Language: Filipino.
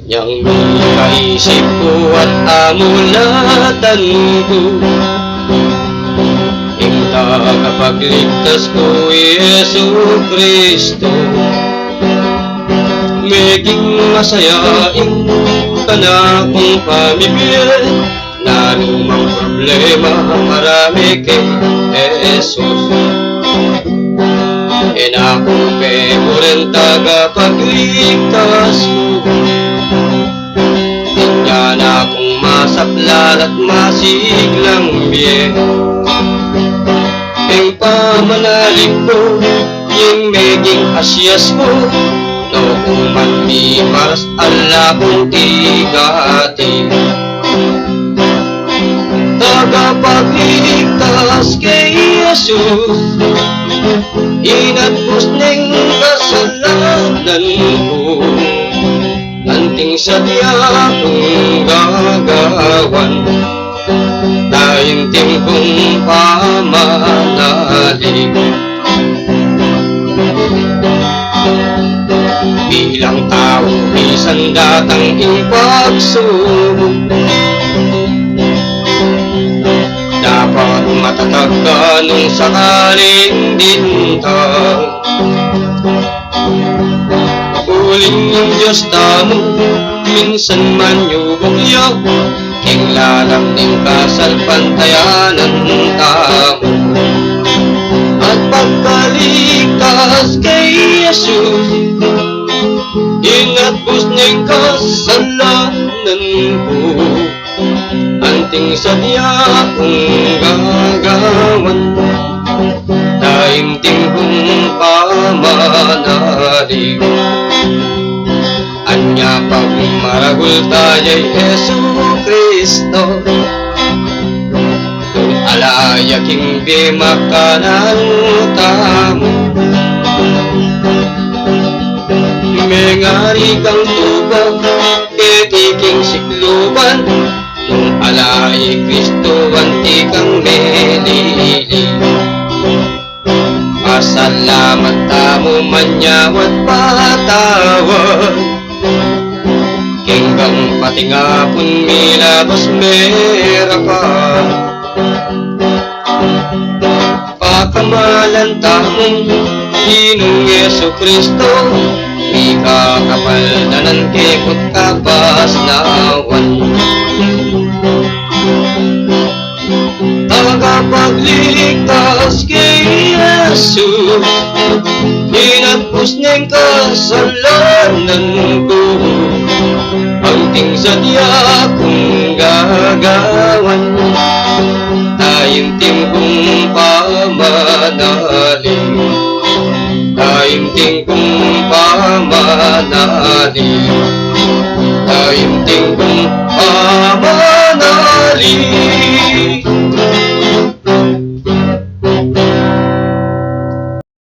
Yang kaisip ko at amulatan ko, ing tagapagligtas ko, Yesu Kristo. Meging masayain ka na kung pamilya, na lumang problema marami kay Jesus. Inakupe mo rin tagapagligtas ko, yan akong masaklal at masiglang biye. Ing pamanalig ko, yung meging asyas ko, no kuman mi maras ala kong tigati. Tagapagligtas kay Jesus, inatpos ning kasalanan ko, anting sadya kong gagawan, taimtim kong pamanalig. Bilang tao, isang datang ipagsubok, dapat matatag ka nung sakaling bintang. Uling yung Diyos tamo, minsan man yubok-yog, king lalang ning kasalpantayanan ng tamo. At pagkaligtas kay Jesus, inatpos ning kasalanan ko, anting sadya kong gagawan, taimtim kong pamanalig. Anya pag maragul tayo'y Yesu Kristo, kung alaya king bimakanan tamo. Mengari kang tubag, ketiking sikluban, nung alay Kristo anti kang melili. Pasalamat tamo manyawat patawad, kinggang patingapon milabas merapan. Pakamalan tamong Ginong Yesu Kristo, ika kapaldanan kekot kabasnawan. Tagapagligtas kay Jesus, inatpos ning kasalanan ko, anting sadya kong gagawan, taimtim kong pamanalig. Taimtim kong pamanalig, taimtim kong